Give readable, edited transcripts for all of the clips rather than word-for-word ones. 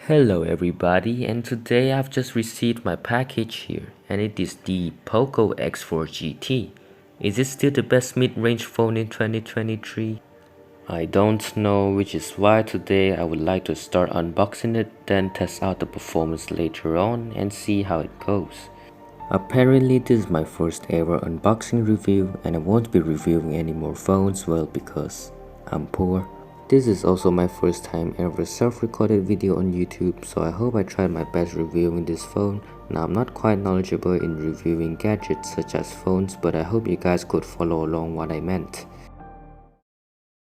Hello everybody, and today I've just received my package here, and it is the POCO X4 GT. Is it still the best mid-range phone in 2023? I don't know, which is why today I would like to start unboxing it, then test out the performance later on and see how it goes. Apparently this is my first ever unboxing review, and I won't be reviewing any more phones, well, because I'm poor. This is also my first time ever self-recorded video on YouTube, so I hope I tried my best reviewing this phone. Now I'm not quite knowledgeable in reviewing gadgets such as phones, but I hope you guys could follow along what I meant.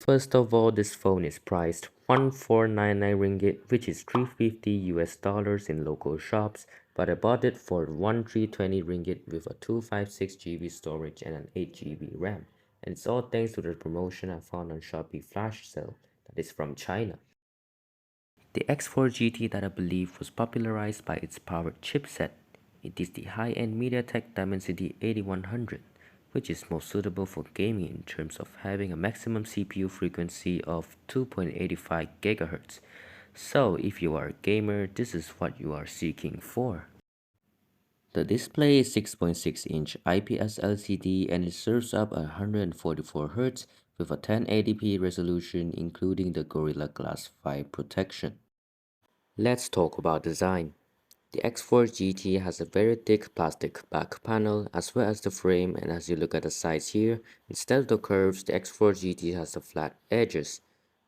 First of all, this phone is priced 1499 ringgit, which is 350 US dollars in local shops, but I bought it for 1320 ringgit with a 256 GB storage and an 8 GB RAM. And it's all thanks to the promotion I found on Shopee flash sale that is from China. The X4 GT that I believe was popularized by its powered chipset. It is the high-end MediaTek Dimensity 8100, which is most suitable for gaming in terms of having a maximum CPU frequency of 2.85 GHz. So if you are a gamer, this is what you are seeking for. The display is 6.6-inch IPS LCD and it serves up 144Hz with a 1080p resolution including the Gorilla Glass 5 protection. Let's talk about design. The X4 GT has a very thick plastic back panel as well as the frame, and as you look at the sides here, instead of the curves, the X4 GT has the flat edges.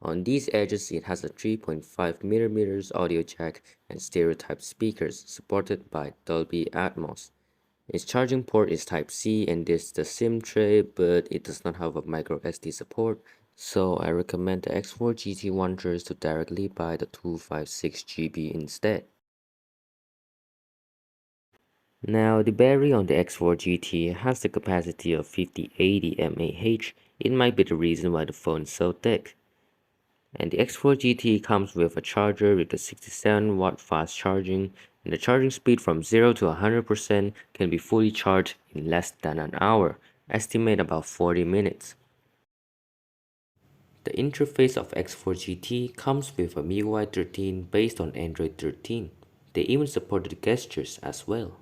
On these edges, it has a 3.5mm audio jack and stereo type speakers supported by Dolby Atmos. Its charging port is Type-C and this is the SIM tray, but it does not have a micro SD support, so I recommend the X4 GT watchers to directly buy the 256 GB instead. Now, the battery on the X4 GT has the capacity of 5080 mAh. It might be the reason why the phone is so thick. And the X4 GT comes with a charger with a 67-watt fast charging, and the charging speed from 0 to 100% can be fully charged in less than an hour, estimate about 40 minutes. The interface of X4 GT comes with a MIUI 13 based on Android 13. They even supported gestures as well.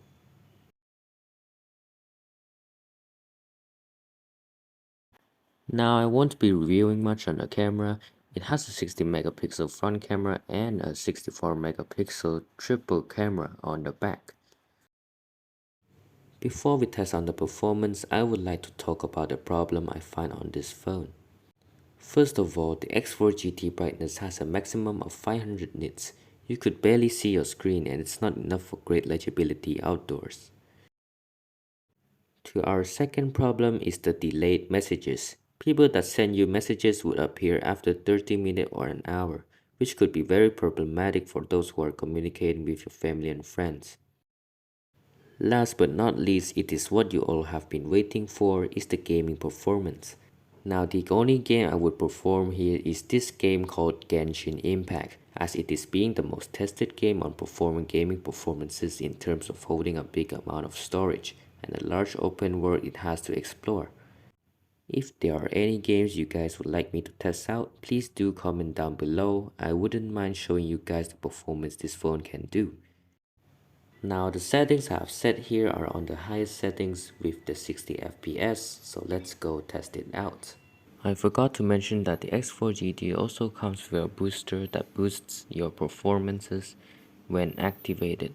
Now I won't be reviewing much on the camera. It has a 60 megapixel front camera and a 64 megapixel triple camera on the back. Before we test on the performance, I would like to talk about the problem I find on this phone. First of all, the X4 GT brightness has a maximum of 500 nits. You could barely see your screen and it's not enough for great legibility outdoors. To our second problem is the delayed messages. People that send you messages would appear after 30 minutes or an hour, which could be very problematic for those who are communicating with your family and friends. Last but not least, it is what you all have been waiting for, is the gaming performance. Now the only game I would perform here is this game called Genshin Impact, as it is being the most tested game on performing gaming performances in terms of holding a big amount of storage and a large open world it has to explore. If there are any games you guys would like me to test out, please do comment down below. I wouldn't mind showing you guys the performance this phone can do. Now the settings I have set here are on the highest settings with the 60 FPS, so let's go test it out. I forgot to mention that the X4 GT also comes with a booster that boosts your performances when activated.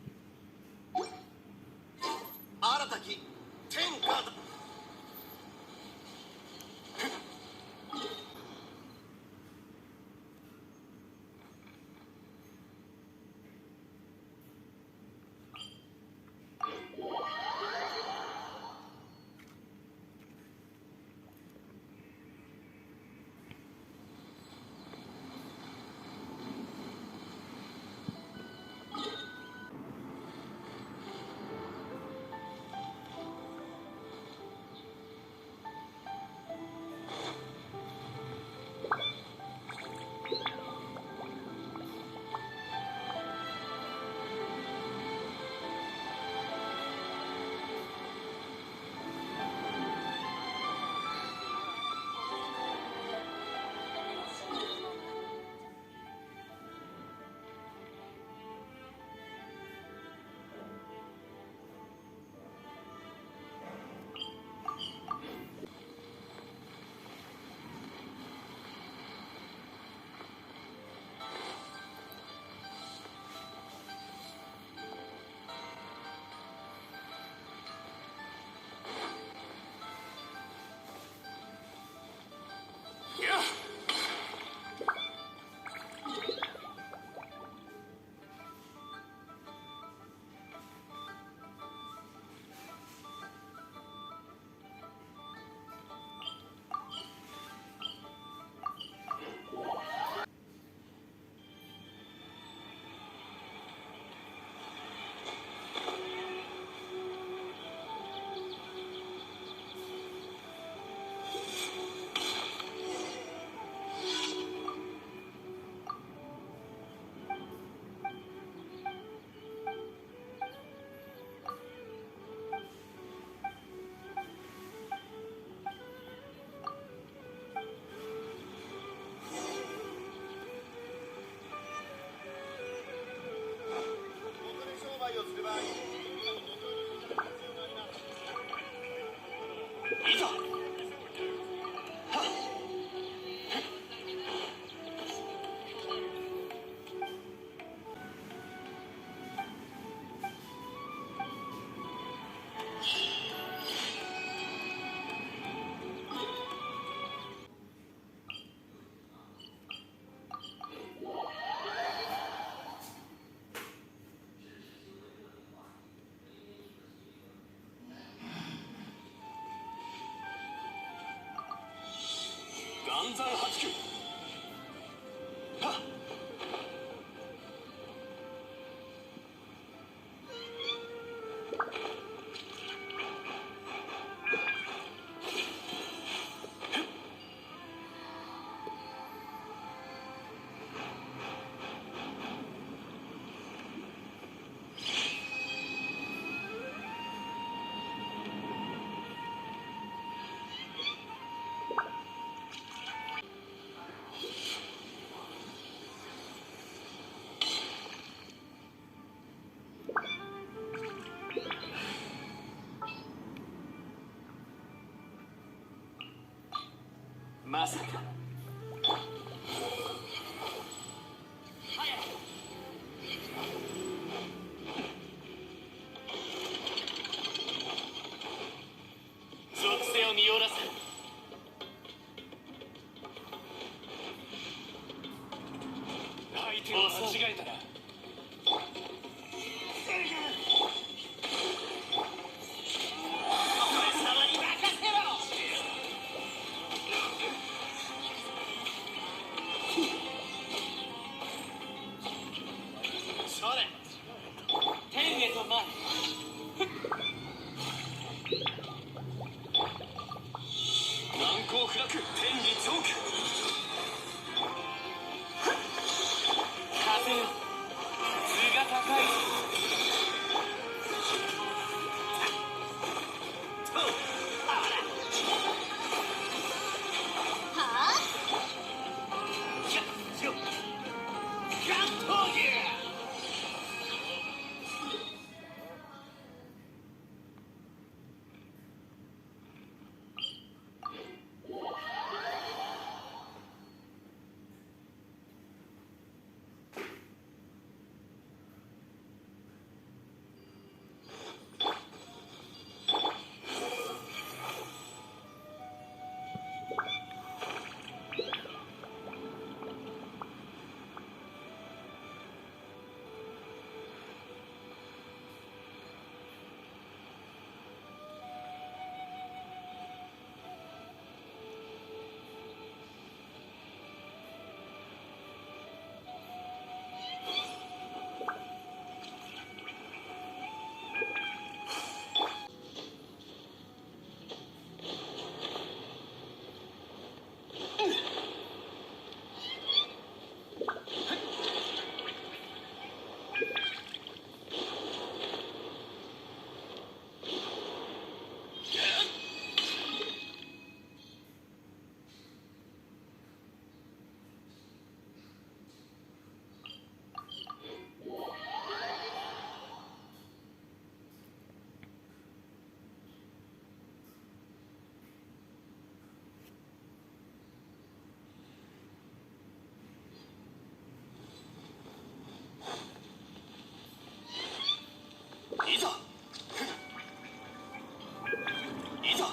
暗算8球。はっ。まさか。属性を見下ろす。相手を間違えたら。いざいざ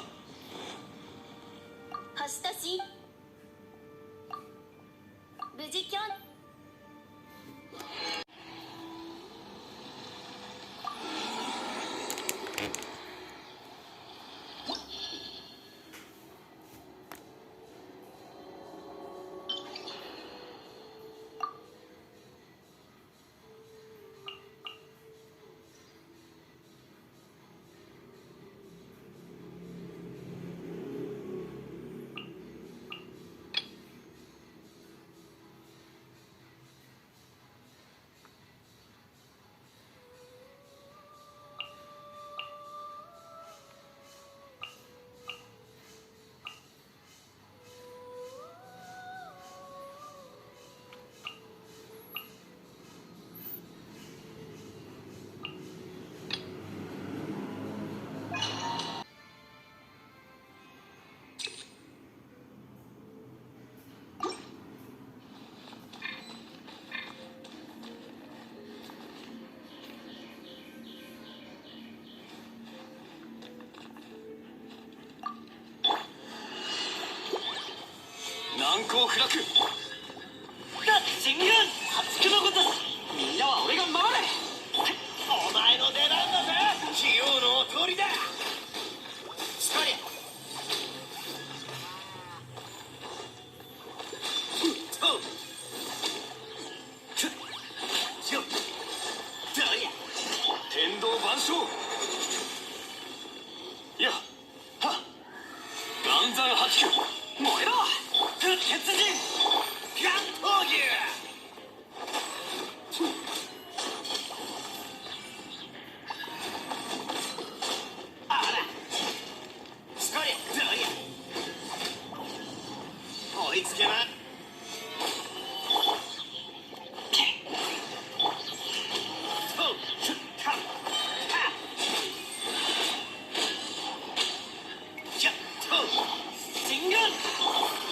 星とし無事キョン難攻不落。進軍熱くのことみんなは俺が守れ。お前の出番だぜ。器用のお通りだ。しかり天道万象。いやはっ岩山八九燃えろ鉄人ガン闘牛。あらしかりどうや追いつけな。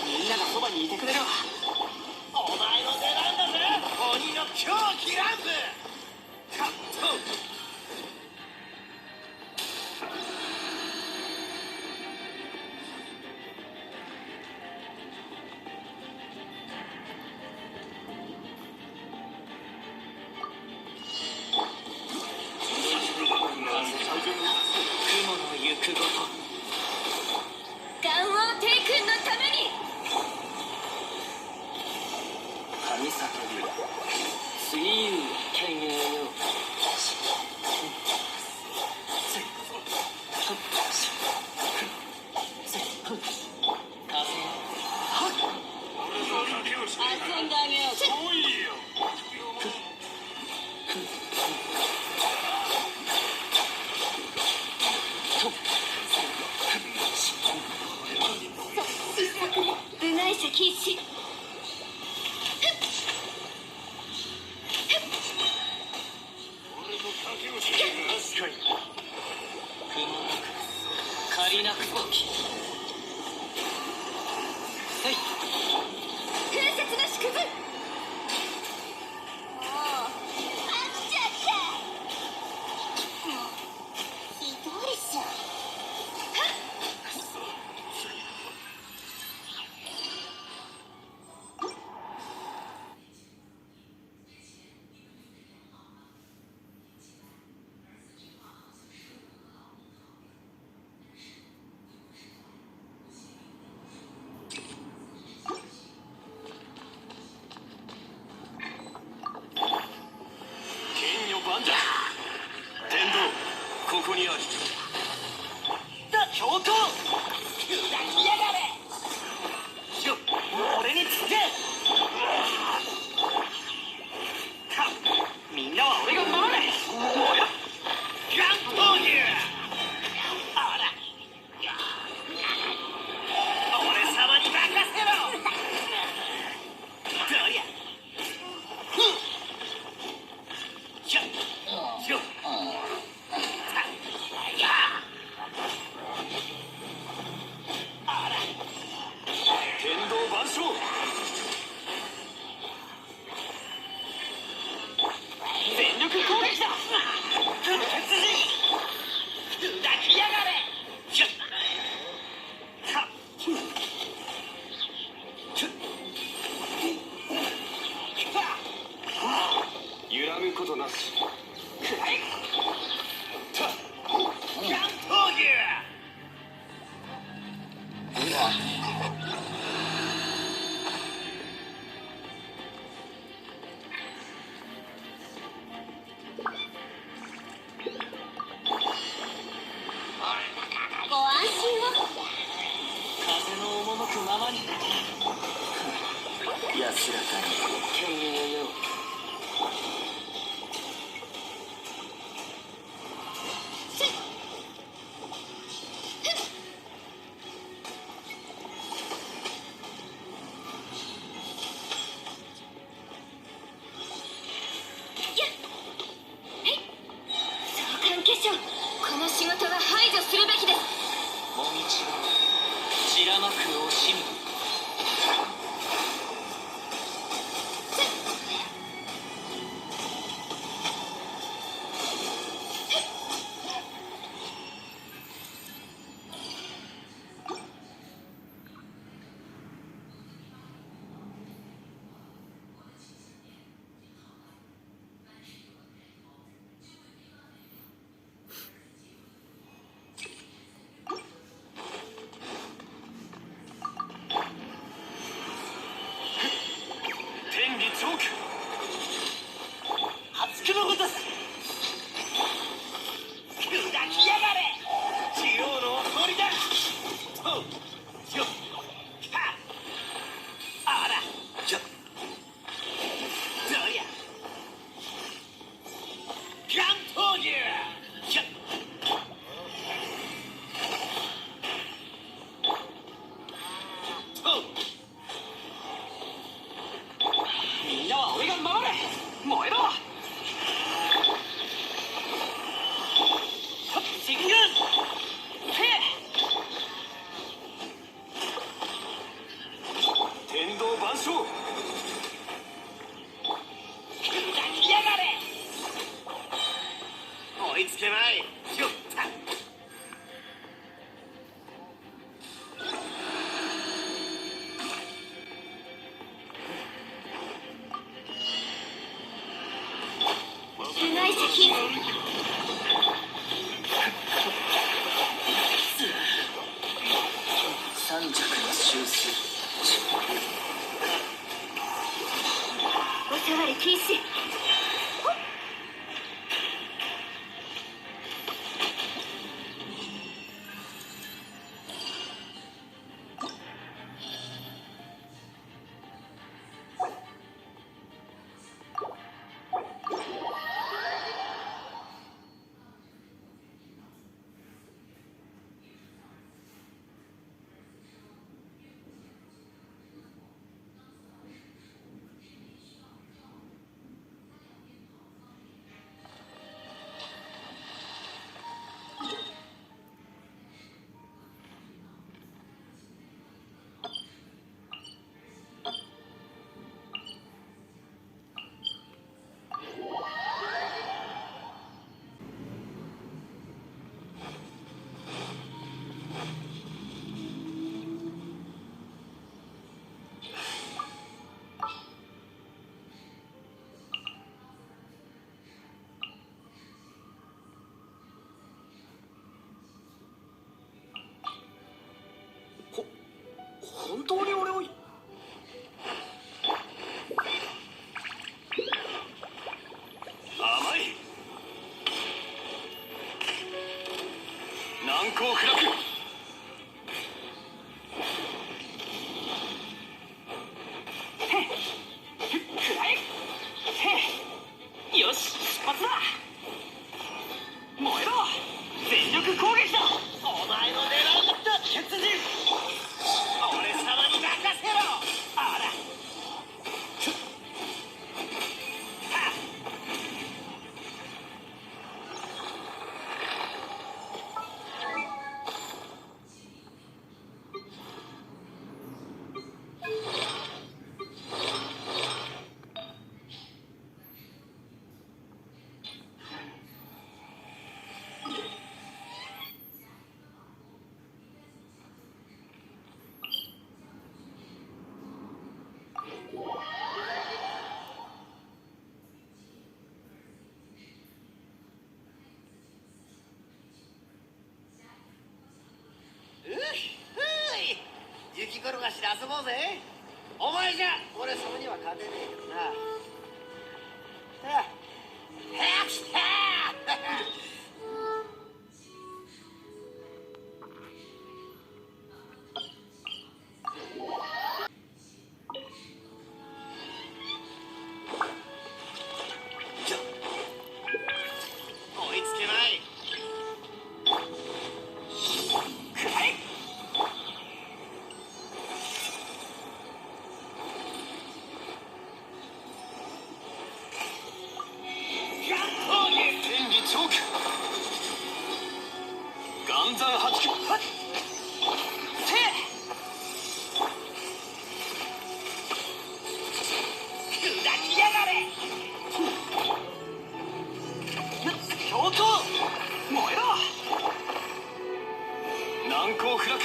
みんながそばにいてくれるわ。お前の出番だぜ。鬼の狂気乱舞。カット。雲の行くごと。ガン王帝君のために。神里に水遊権営よ。遊んであげよう。遠いよ。部外者禁止。確かに雲なく借りなく時。はい風雪の縮図。もう飽きちゃった。ひどいっしょ。剣女万丈。天道ここにあり。教皇砕きやがれ。俺につけ。みんなは俺が守れ。ガン闘牛。あら俺様に任せろ。どうや天道万象。全力攻撃だ。鉄人砕きやがれ。揺らぐことなし。ガン闘牛。ご安心を。風の赴くままに。安らかに権営よ。召喚結晶。この仕事は排除するべきです。もみちを散らまく惜しみ。投入ひゃっとみんなは俺が守れ燃えろ神宮天道万象砕きやがれ追いつけまいひょった長い席三尺の修正お触り禁止。本当に俺を甘い難攻不落よし出発だ燃えろ全力攻撃だお前の狙いだ鉄人俺様に任せろあら雪転がしで遊ぼうぜお前じゃ俺様には勝てねえけどな来た追いつけない天理チョーク岩山八九はっせ砕きやがれ京都燃えろ難攻不落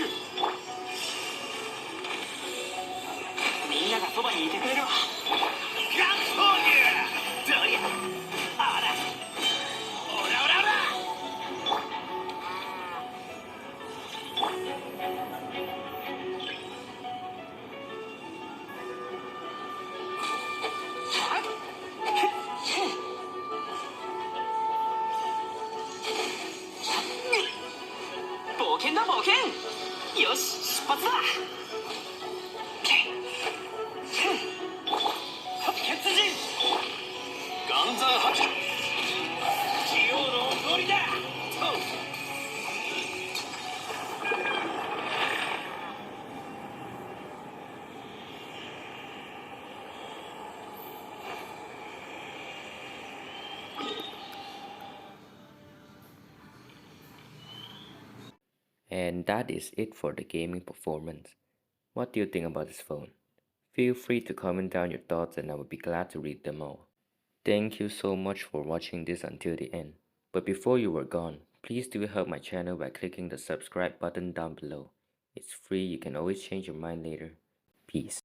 みんながそばにいてくれるわガン投入どりゃあらオラオラオラ冒険だ冒険よし出発だ鉄人岩山八 And that is it for the gaming performance. What do you think about this phone? Feel free to comment down your thoughts and I will be glad to read them all. Thank you so much for watching this until the end. But before you were gone, please do help my channel by clicking the subscribe button down below. It's free, you can always change your mind later. Peace.